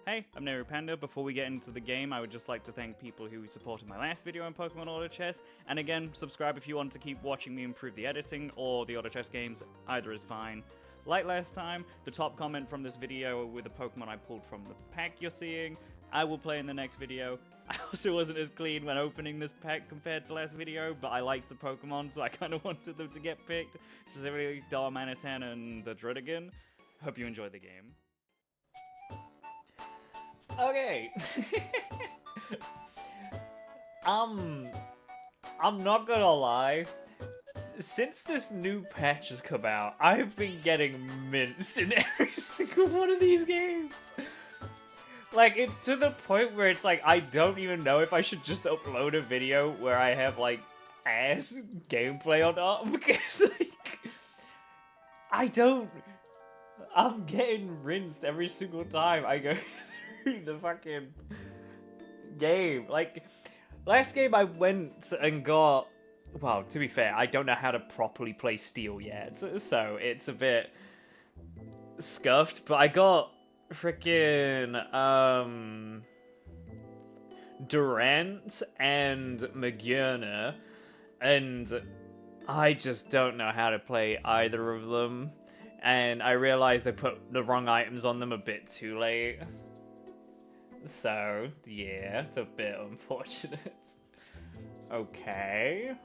Hey, I'm Nehru Panda. Before we get into the game, I would just like to thank people who supported my last video on Pokémon Auto Chess, and again, subscribe if you want to keep watching me improve the editing or the Auto Chess games, either is fine. Like last time, the top comment from this video with the Pokemon I pulled from the pack you're seeing, I will play in the next video. I also wasn't as clean when opening this pack compared to last video, but I liked the Pokemon, so I kind of wanted them to get picked, specifically Darmanitan and the Druddigan. Hope you enjoyed the game. Okay. I'm not gonna lie. Since this new patch has come out, I've been getting minced in every single one of these games. Like, it's to the point where it's like, I don't even know if I should just upload a video where I have, like, ass gameplay or not, because, like, I'm getting rinsed every single time I go through the fucking game. Like, last game I went and got, well, to be fair, I don't know how to properly play Steel yet, so it's a bit scuffed, but I got freaking Durant and Magurna, and I just don't know how to play either of them, and I realized I put the wrong items on them a bit too late. So, yeah, it's a bit unfortunate. Okay.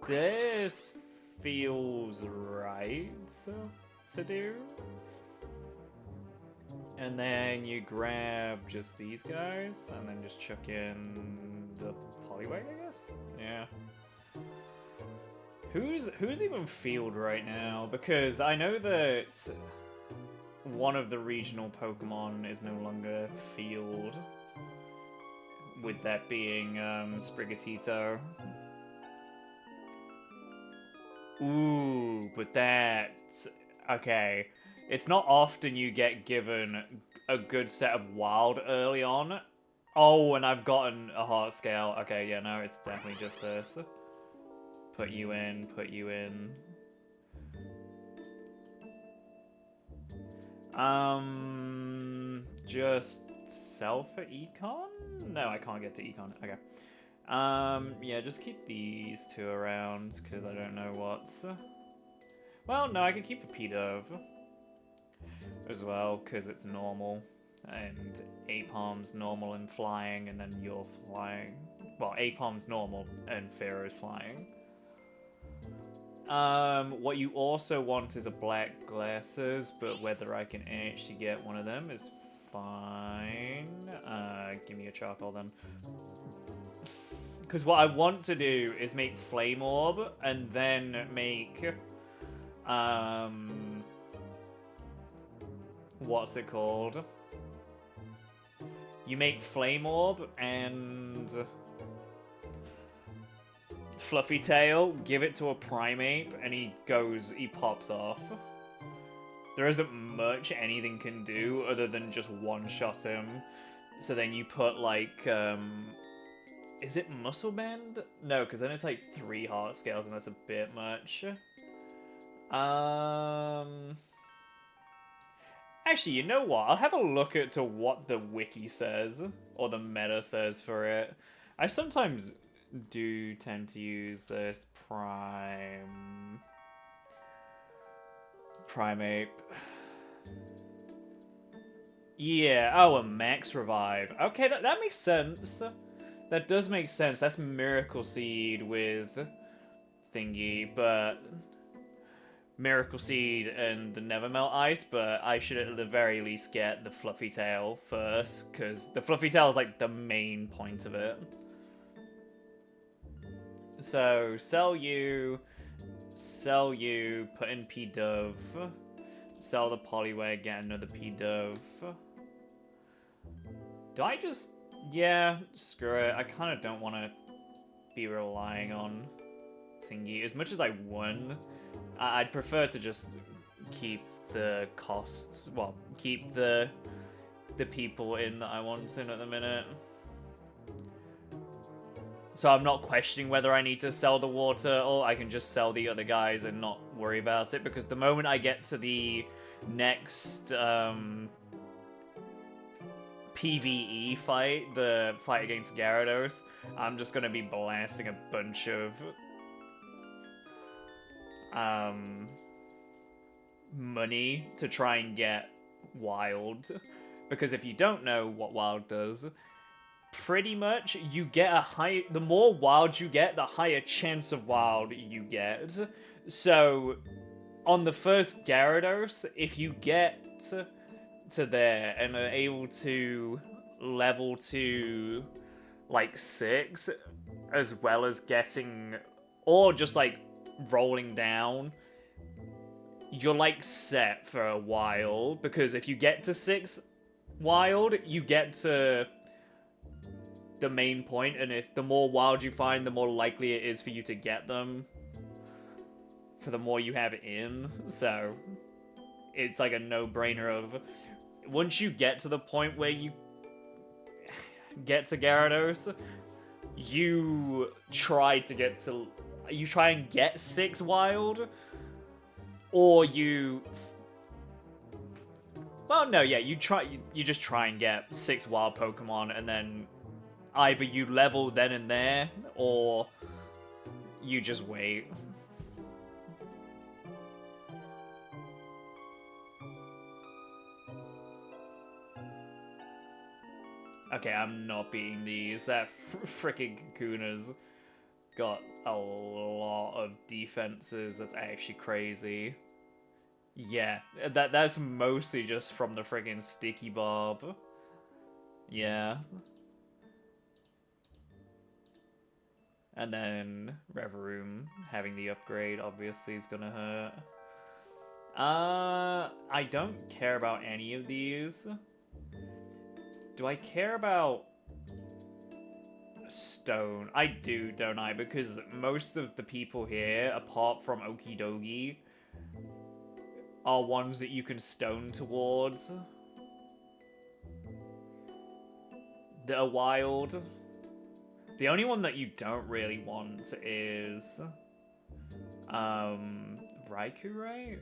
This feels right to do. And then you grab just these guys, and then just chuck in the Poliwag, I guess? Yeah. Who's even field right now? Because I know that one of the regional Pokemon is no longer field, with that being Sprigatito. Ooh, but that's okay. It's not often you get given a good set of wild early on. Oh, and I've gotten a heart scale. Okay, yeah, no, it's definitely just this. Put you in, put you in. Just sell for Econ? No, I can't get to Econ. Okay. Yeah, just keep these two around, because I don't know what's... Well, no, I can keep the P-Dove as well, because it's normal, and Apom's normal and flying, and then you're flying. Well, Apom's normal, and Pharaoh's flying. What you also want is a black glasses, but whether I can actually get one of them is fine. Give me a charcoal then. Because what I want to do is make Flame Orb, and then make, what's it called? You make Flame Orb and Fluffy Tail, give it to a Primeape, and he pops off. There isn't much anything can do other than just one-shot him. So then you put, like, is it Muscle Band? No, because then it's like 3 heart scales, and that's a bit much. Actually, you know what? I'll have a look at to what the wiki says, or the meta says for it. I sometimes do tend to use this Primeape. Yeah, oh, a Max Revive. Okay, that makes sense. That does make sense. That's Miracle Seed with thingy, but Miracle Seed and the Nevermelt Ice, but I should at the very least get the Fluffy Tail first, because the Fluffy Tail is like the main point of it. So, sell you, put in P-Dove, sell the Poliwag, get another P-Dove. Do I just... Yeah, screw it. I kind of don't want to be relying on thingy. As much as I won, I'd prefer to just keep the costs... Well, keep the people in that I want in at the minute. So I'm not questioning whether I need to sell the water, or I can just sell the other guys and not worry about it, because the moment I get to the next PvE fight, the fight against Gyarados, I'm just gonna be blasting a bunch of money to try and get Wild. Because if you don't know what Wild does, pretty much you get the more Wild you get, the higher chance of Wild you get. So on the first Gyarados, if you get to there and are able to level to like 6, as well as getting, or just like rolling down, you're like set for a while, because if you get to 6 Wild, you get to the main point, and if the more Wild you find, the more likely it is for you to get them, for the more you have in. So it's like a no-brainer of, once you get to the point where you get to Gyarados, you try and get 6 Wild, or you... Well, no, yeah, you just try and get 6 Wild Pokemon, and then either you level then and there, or you just wait. Okay, I'm not beating these. That freaking Kakuna's got a lot of defenses. That's actually crazy. Yeah, that's mostly just from the friggin' Sticky Barb. Yeah. And then Reverum having the upgrade obviously is gonna hurt. I don't care about any of these. Do I care about Stone? I do, don't I? Because most of the people here, apart from Okidogi, are ones that you can Stone towards that are Wild. The only one that you don't really want is Raikou, right?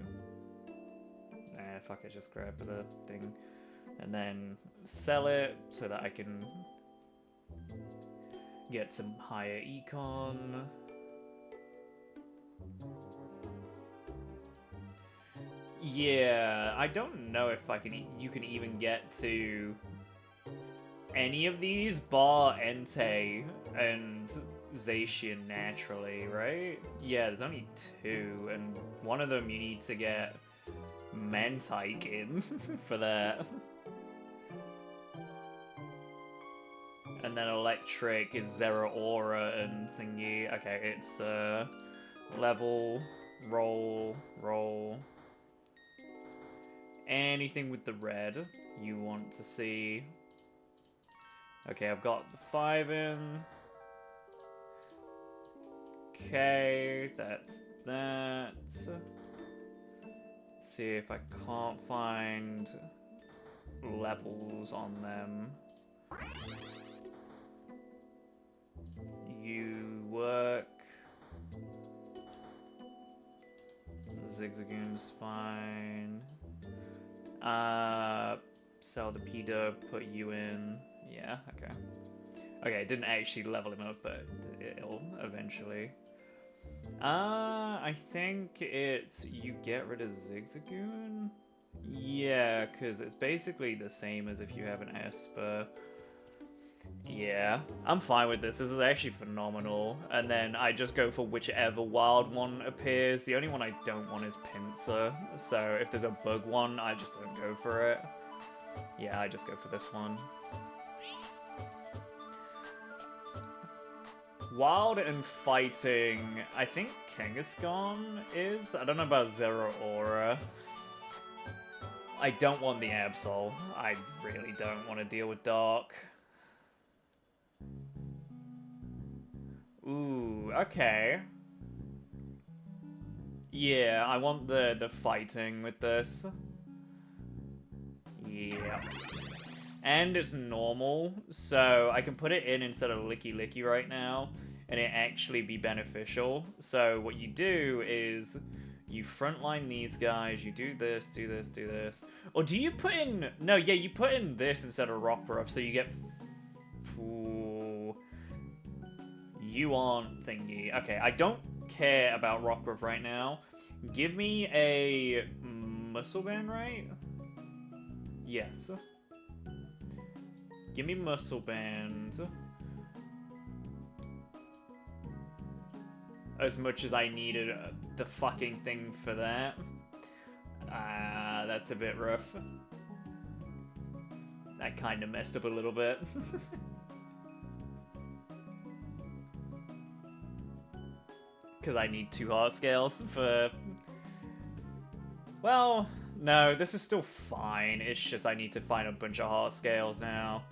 Nah, fuck it, just grab the thing. And then sell it so that I can get some higher econ. Yeah, I don't know if you can even get to any of these bar Entei and Zacian naturally, right? Yeah, there's only 2, and one of them you need to get Mantike in for that. And then Electric is Zeraora and thingy. Okay, it's level, roll. Anything with the red you want to see. Okay, I've got the 5 in. Okay, that's that. See if I can't find levels on them. You work. Zigzagoon's fine. Sell the P-Dub, put you in. Yeah, okay. Okay, it didn't actually level him up, but it'll eventually. I think it's you get rid of Zigzagoon? Yeah, because it's basically the same as if you have an Esper. Yeah, I'm fine with this. This is actually phenomenal. And then I just go for whichever wild one appears. The only one I don't want is Pinsir. So if there's a bug one, I just don't go for it. Yeah, I just go for this one. Wild and fighting, I think Kangaskhan is? I don't know about Zeraora. I don't want the Absol. I really don't want to deal with Dark. Ooh, okay. Yeah, I want the fighting with this. Yeah. And it's normal, so I can put it in instead of Licky Licky right now, and it actually be beneficial. So what you do is You frontline these guys, you do this, do this, do this. Or do you put in... No, yeah, you put in this instead of Rockruff, so you get... Ooh. You aren't thingy. Okay, I don't care about Rockruff right now. Give me a Muscle Band, right? Yes. Give me Muscle Band. As much as I needed the fucking thing for that. That's a bit rough. That kind of messed up a little bit. Because I need 2 heart scales for... Well, no, this is still fine. It's just I need to find a bunch of heart scales now.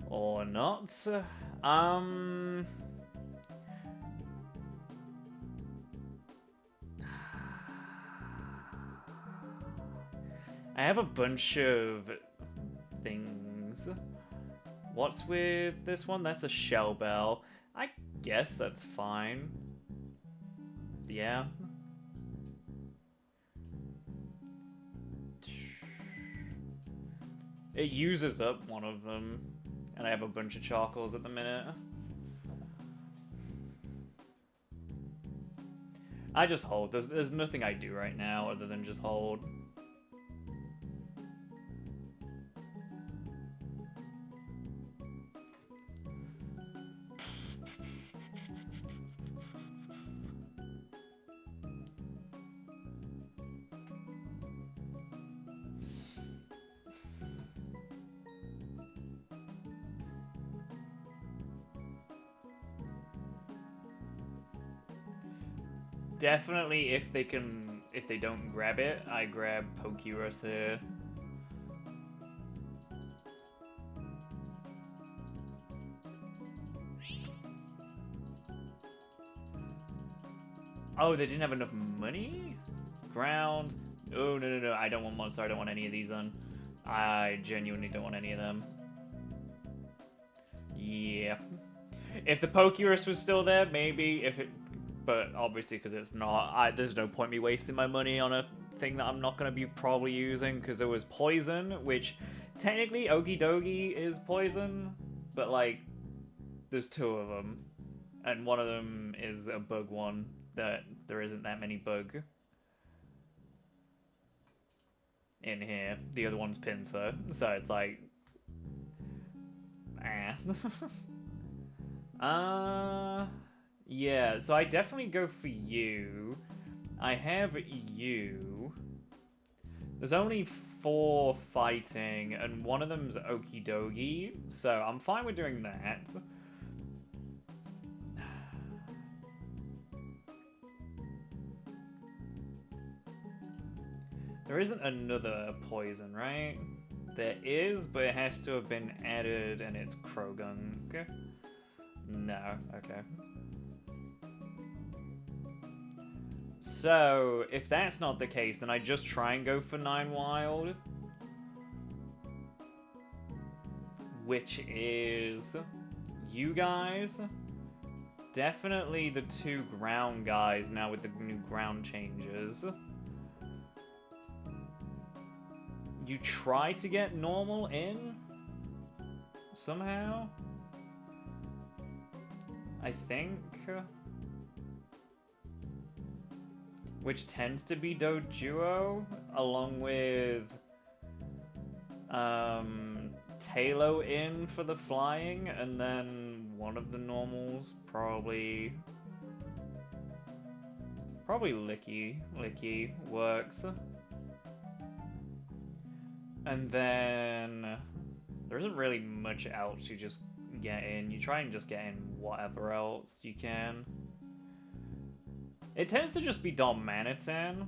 Or not. I have a bunch of things. What's with this one? That's a Shell Bell. I guess that's fine. Yeah. It uses up one of them. And I have a bunch of charcoals at the minute. I just hold. There's nothing I do right now other than just hold. Definitely, if they don't grab it, I grab Pokerus here. Oh, they didn't have enough money? Ground. Oh, no. I don't want monster. I don't want any of these then. I genuinely don't want any of them. Yeah. If the Pokerus was still there, maybe. But obviously, because it's not, there's no point me wasting my money on a thing that I'm not going to be probably using, because there was poison, which technically Okie Dokie is poison, but like, there's 2 of them, and one of them is a bug one that there isn't that many bug in here. The other one's Pinsir, so it's like, yeah, so I definitely go for you. I have you. There's only 4 fighting, and one of them's Okie Dokie, so I'm fine with doing that. There isn't another poison, right? There is, but it has to have been added, and it's Krogunk. No, okay. So, if that's not the case, then I just try and go for 9 wild. Which is... you guys. Definitely the 2 ground guys now with the new ground changes. You try to get normal in? Somehow? I think... which tends to be Doduo, along with Talo in for the flying, and then one of the normals, probably Licky works. And then there isn't really much else you just get in. You try and just get in whatever else you can. It tends to just be Domanitan.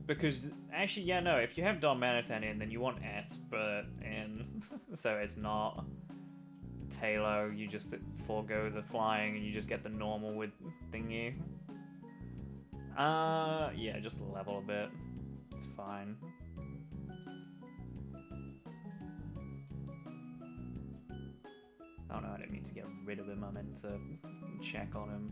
Because, actually, yeah, no, if you have Domanitan in, then you want Espert in. So it's not Talo, you just forego the flying and you just get the normal with thingy. Yeah, just level a bit. It's fine. Oh no, I didn't mean to get rid of him, I meant to check on him.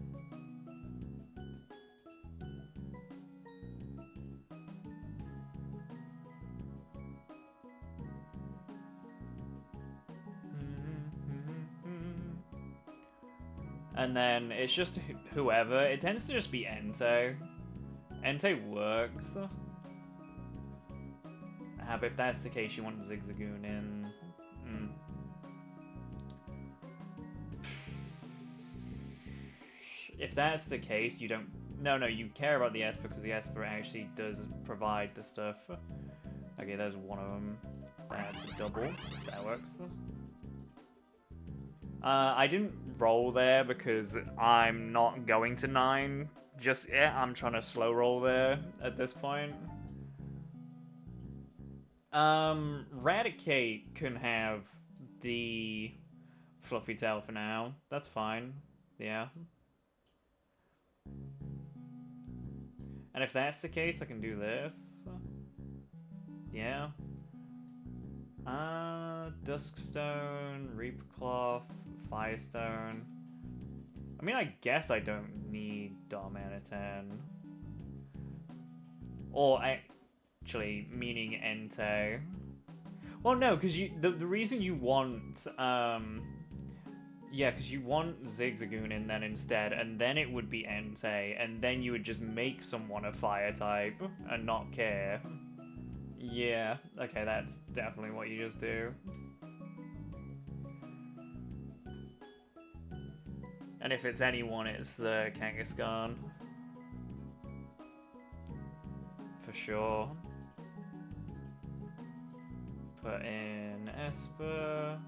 And then it's just whoever. It tends to just be Entei. Entei works. But if that's the case, you want Zigzagoon in. If that's the case, you don't... No, you care about the Esper because the Esper actually does provide the stuff. Okay, there's one of them. That's a double. That works. I didn't roll there because I'm not going to 9 just yet. I'm trying to slow roll there at this point. Raticate can have the fluffy tail for now. That's fine. Yeah. And if that's the case, I can do this. Yeah. Duskstone, Reapercloth, Firestone. I mean, I guess I don't need Darmanitan. Or actually, meaning Entei. Well, no, because the reason you want yeah, because you want Zigzagoon in then instead, and then it would be Entei, and then you would just make someone a fire type and not care. Yeah, okay, that's definitely what you just do. And if it's anyone, it's the Kangaskhan. For sure. Put in Esper.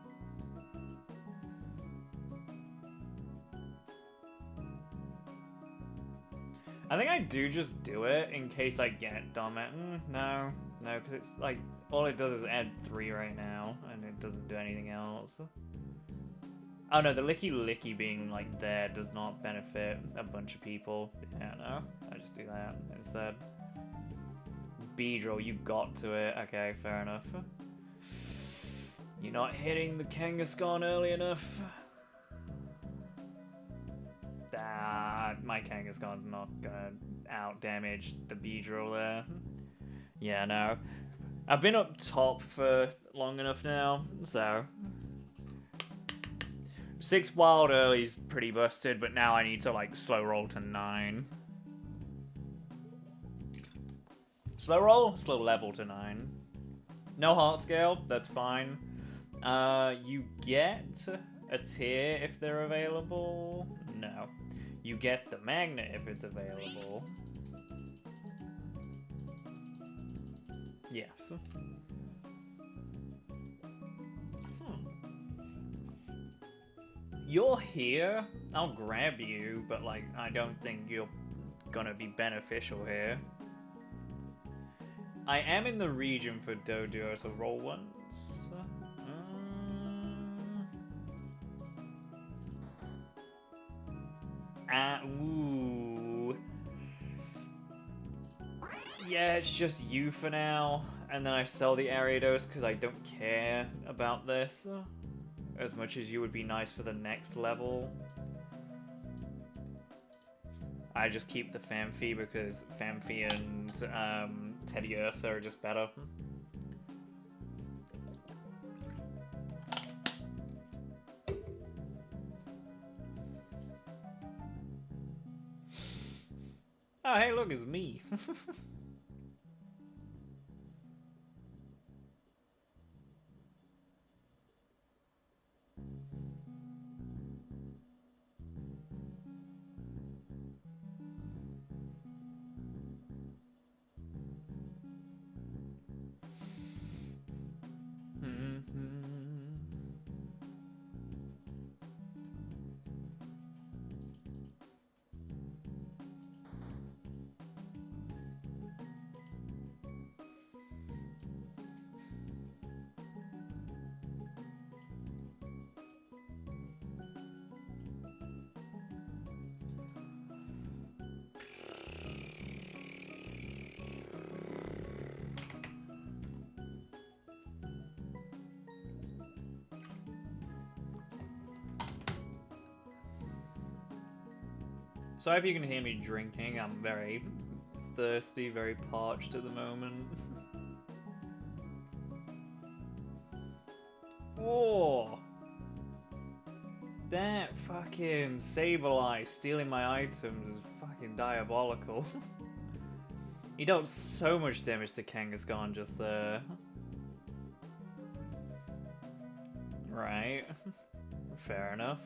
I think I do just do it in case I get Darmanitan. No, because it's like, all it does is add 3 right now, and it doesn't do anything else. Oh no, the Licky being like there does not benefit a bunch of people. Yeah, no, I just do that instead. Beedrill, you got to it. Okay, fair enough. You're not hitting the Kangaskhan early enough. My Kangaskhan's not gonna out-damage the Beedrill there. Yeah, no. I've been up top for long enough now, so... 6 wild early's pretty busted, but now I need to, like, slow roll to 9. Slow roll? Slow level to 9. No heart scale, that's fine. You get a tier if they're available. No. You get the magnet if it's available. Yes. You're here. I'll grab you, but like I don't think you're gonna be beneficial here. I am in the region for Doduo, so roll once. Ooh. Yeah, it's just you for now. And then I sell the Ariados because I don't care about this as much as you would be nice for the next level. I just keep the Phanpy because Phanpy and Teddiursa are just better. Oh, hey, look, it's me. So I hope you can hear me drinking. I'm very thirsty, very parched at the moment. Oh! That fucking Sableye stealing my items is fucking diabolical. He dealt so much damage to Kangaskhan just there. Right. Fair enough.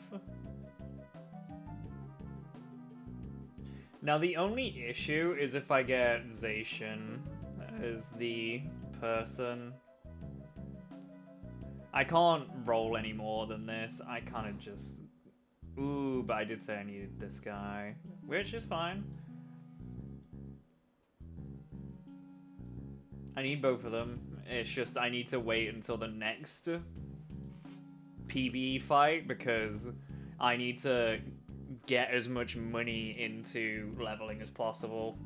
Now the only issue is if I get Zacian as the person. I can't roll any more than this. I kind of just... Ooh, but I did say I needed this guy, which is fine. I need both of them. It's just I need to wait until the next PvE fight because I need to get as much money into leveling as possible.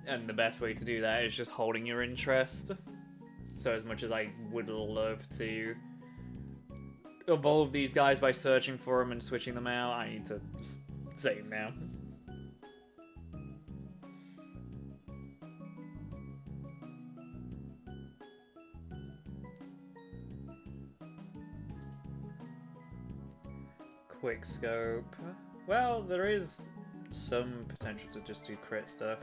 And the best way to do that is just holding your interest. So as much as I would love to evolve these guys by searching for them and switching them out, I need to save now. Quick scope. Well, there is some potential to just do crit stuff.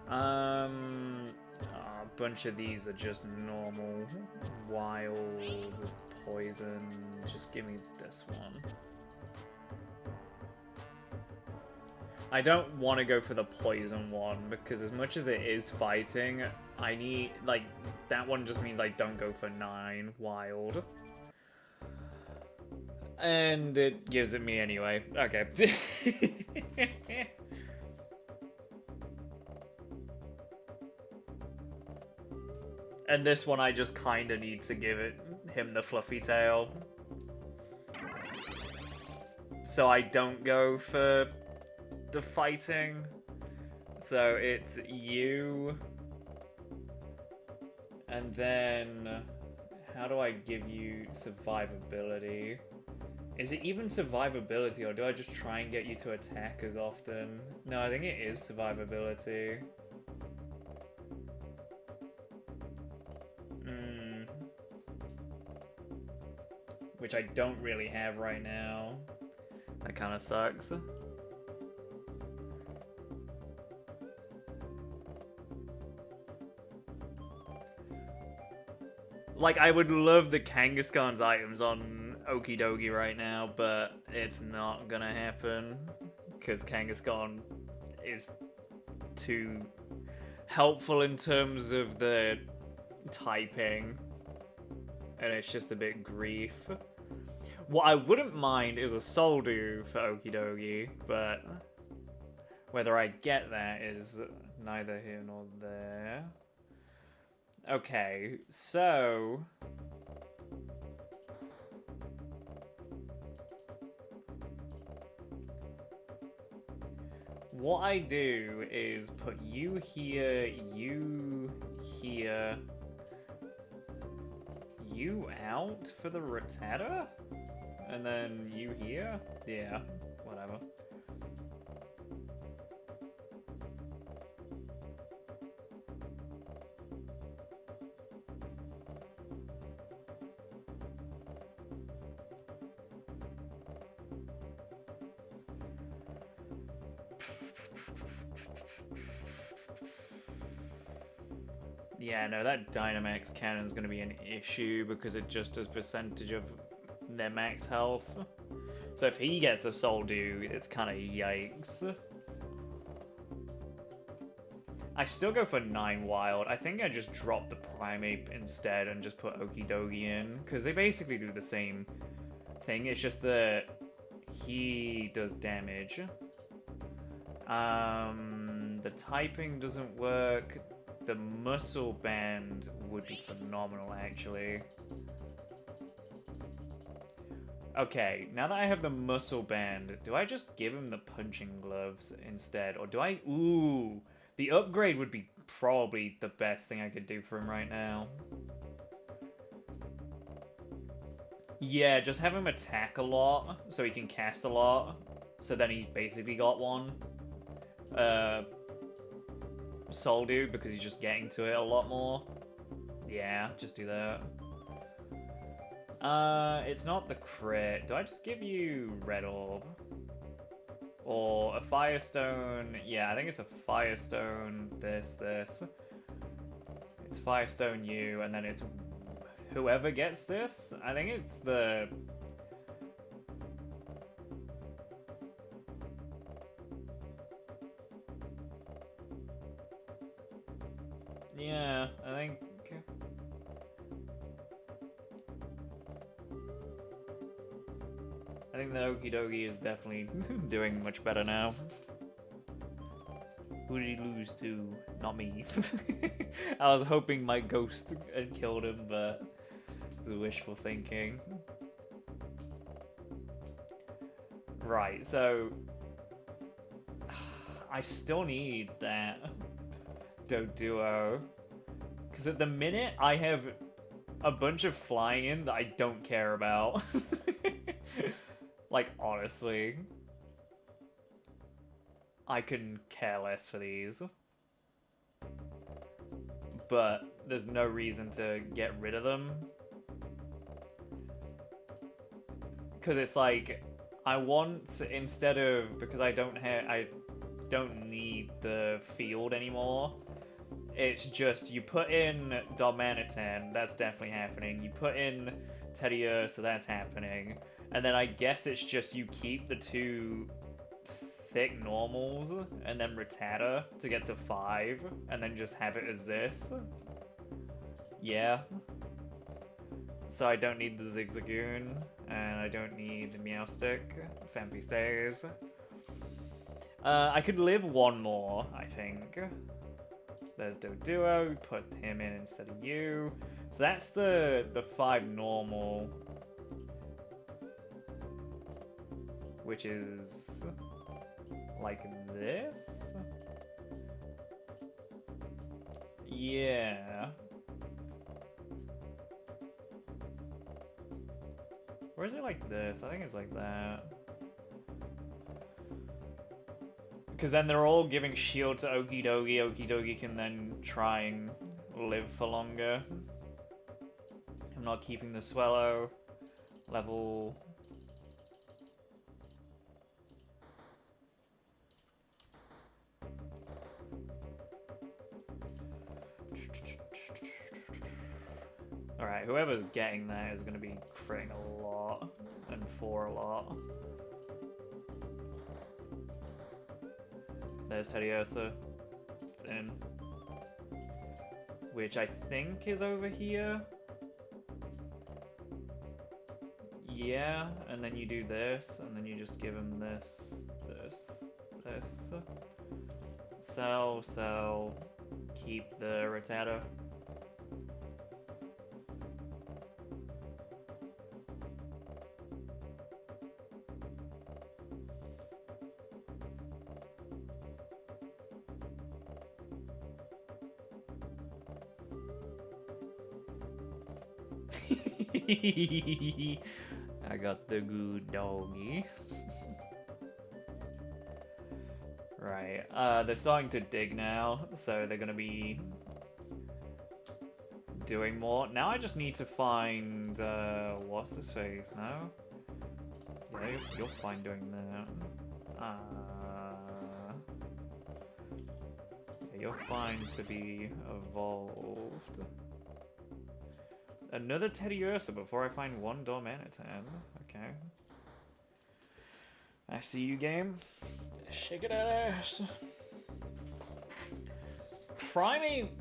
A bunch of these are just normal, wild, poison. Just give me this one. I don't want to go for the poison one because as much as it is fighting, I need, like, that one just means I don't go for 9 wild. And it gives it me anyway. Okay. And this one I just kinda need to give him the fluffy tail. So I don't go for the fighting. So it's you. And then how do I give you survivability? Is it even survivability, or do I just try and get you to attack as often? No, I think it is survivability. Which I don't really have right now. That kind of sucks. Like, I would love the Kangaskhan's items on Okie Dokie right now, but it's not gonna happen because Kangaskhan is too helpful in terms of the typing, and it's just a bit grief. What I wouldn't mind is a Soldew for Okie Dokie, but whether I get that is neither here nor there. Okay, so what I do is put you here, you here, you out for the Rattata, and then you here? Yeah, whatever. Yeah, no, that Dynamax cannon is going to be an issue because it just does percentage of their max health. So if he gets a Soldew, it's kind of yikes. I still go for 9 wild. I think I just drop the Primeape instead and just put Okie Dokie in, because they basically do the same thing. It's just that he does damage. The typing doesn't work. The muscle band would be phenomenal, actually. Okay, now that I have the muscle band, do I just give him the punching gloves instead? Or do I... Ooh, the upgrade would be probably the best thing I could do for him right now. Yeah, just have him attack a lot, so he can cast a lot. So then he's basically got one. Soldew, because he's just getting to it a lot more. Yeah, just do that. It's not the crit. Do I just give you red orb? Or a firestone? Yeah, I think it's a firestone, this. It's firestone you, and then it's whoever gets this. I think it's the... Yeah, I think... I think the Okie Dokie is definitely doing much better now. Who did he lose to? Not me. I was hoping my ghost had killed him, but it was wishful thinking. Right, so... I still need that Doduo. Because at the minute, I have a bunch of flying in that I don't care about. Like, honestly. I can care less for these. But there's no reason to get rid of them. Because it's like, I want, instead of, because I don't need the field anymore. It's just, you put in Darmanitan, that's definitely happening. You put in Teddiursa, so that's happening. And then I guess it's just you keep the two thick normals and then Rattata to get to 5 and then just have it as this. Yeah. So I don't need the Zigzagoon and I don't need the Meowstic. Fampi stays. I could live one more, I think. There's Doduo, put him in instead of you. So that's the 5 normal. Which is like this? Yeah. Or is it like this? I think it's like that. Because then they're all giving shield to Okie Dokie. Okie Dokie can then try and live for longer. I'm not keeping the Swallow. Level... Alright, whoever's getting that is going to be critting a lot, and 4 a lot. There's Teddiursa. It's in. Which I think is over here. Yeah, and then you do this, and then you just give him this, this, this. Sell, keep the Rattata. I got the good doggy. Right, they're starting to dig now, so they're gonna be doing more. Now I just need to find, what's this face now? Yeah, you're fine doing that. Yeah, you're fine to be evolved. Another Teddiursa before I find one Darmanitan. Okay. I see you, game. Shake it ass. Primate...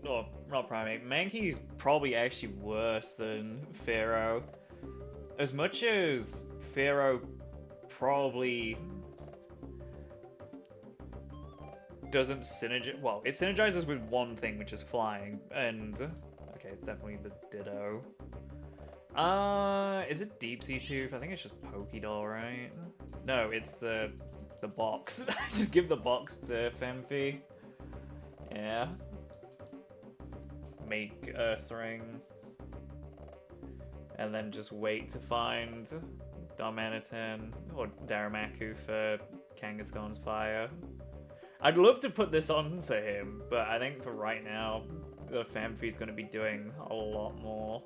Oh, not Primate. Mankey's probably actually worse than Pharaoh. As much as Pharaoh probably... doesn't synergize... Well, it synergizes with one thing, which is flying, and... Okay, it's definitely the Ditto. Is it Deep Sea Tooth? I think it's just Pokédoll, right? No, it's the box. Just give the box to Famfi. Yeah. Make Ursaring. And then just wait to find Darmanitan or Darumaka for Kangaskhan's fire. I'd love to put this on to him, but I think for right now, the Famfi's going to be doing a lot more.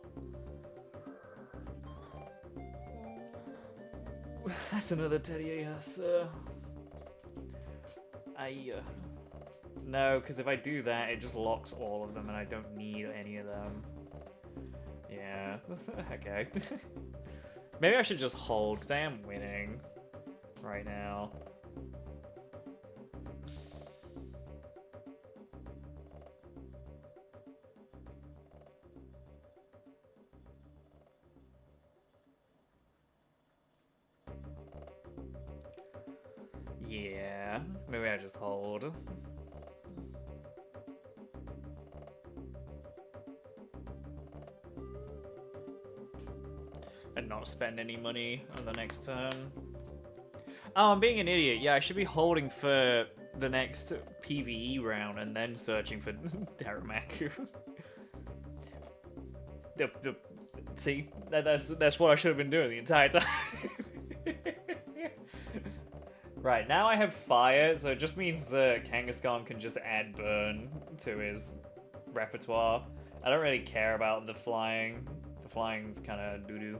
That's another teddy, yes. No, because if I do that, it just locks all of them, and I don't need any of them. Yeah, okay. Maybe I should just hold, because I am winning right now. Yeah, maybe I just hold. And not spend any money on the next turn. Oh, I'm being an idiot. Yeah, I should be holding for the next PvE round and then searching for Daramaku. See, that's what I should have been doing the entire time. Right, now I have fire, so it just means that Kangaskhan can just add burn to his repertoire. I don't really care about the flying. The flying's kind of doo-doo.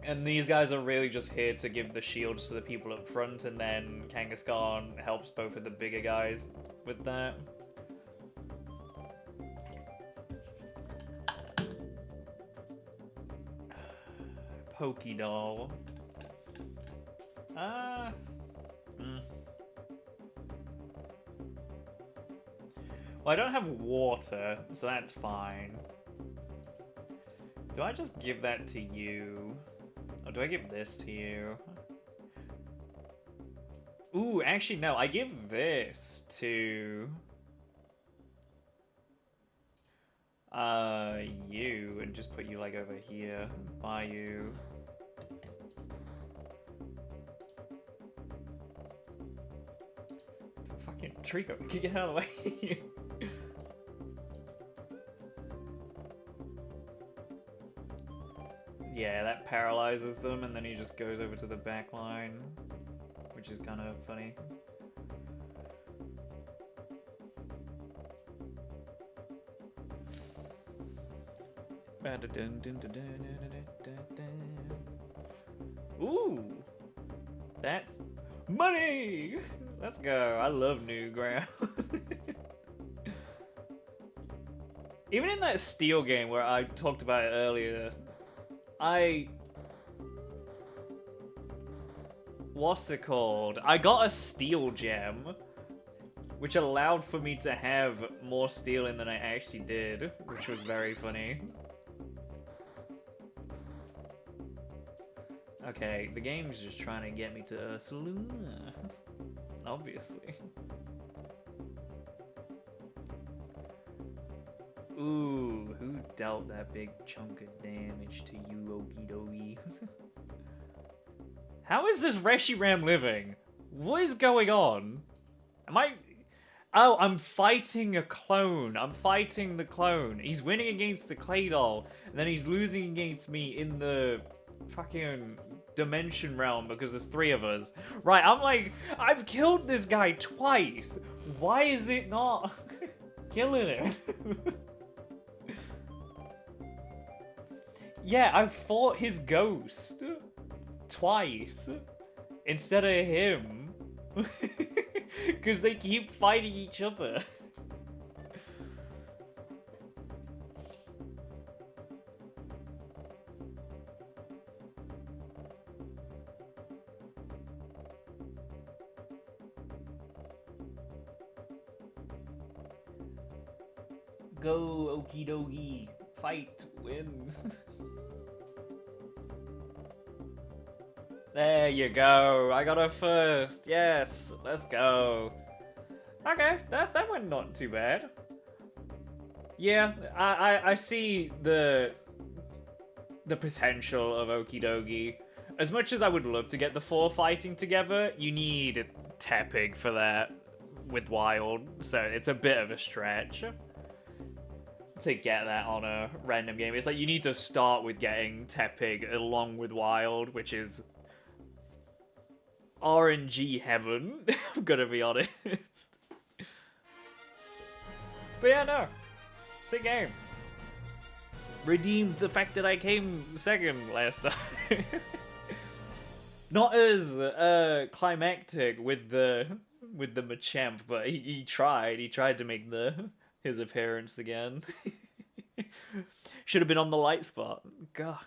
And these guys are really just here to give the shields to the people up front, and then Kangaskhan helps both of the bigger guys with that. Pokédoll. Well, I don't have water, so that's fine. Do I just give that to you? Or do I give this to you? Ooh, actually, no. I give this to... you, and just put you, like, over here. By you. Fucking Trico, get out of the way. Yeah, that paralyzes them, and then he just goes over to the back line, which is kind of funny. Ooh, that's money. Let's go. I love new ground. Even in that steel game where I talked about it earlier, what's it called? I got a steel gem, which allowed for me to have more steel in than I actually did, which was very funny. Okay, the game's just trying to get me to Ursula. Obviously. Ooh, who dealt that big chunk of damage to you, okie dokie? How is this Reshiram living? What is going on? Am I... Oh, I'm fighting a clone. I'm fighting the clone. He's winning against the Claydol, and then he's losing against me in the fucking dimension realm because there's 3 of us. Right, I'm like, I've killed this guy twice. Why is it not killing him? Yeah, I've fought his ghost twice instead of him. Because they keep fighting each other. Go, okie dokie. Fight, win. There you go. I got her first. Yes, let's go. Okay, that went not too bad. Yeah, I see the potential of Okie Dokie. As much as I would love to get the 4 fighting together, you need Tepig for that with Wild, so it's a bit of a stretch to get that on a random game. It's like you need to start with getting Tepig along with Wild, which is RNG heaven, I'm gonna be honest. But yeah, no. Sick game. redeemed the fact that I came second last time. Not as climactic with the Machamp, but he tried. He tried to make his appearance again. Should have been on the light spot. God.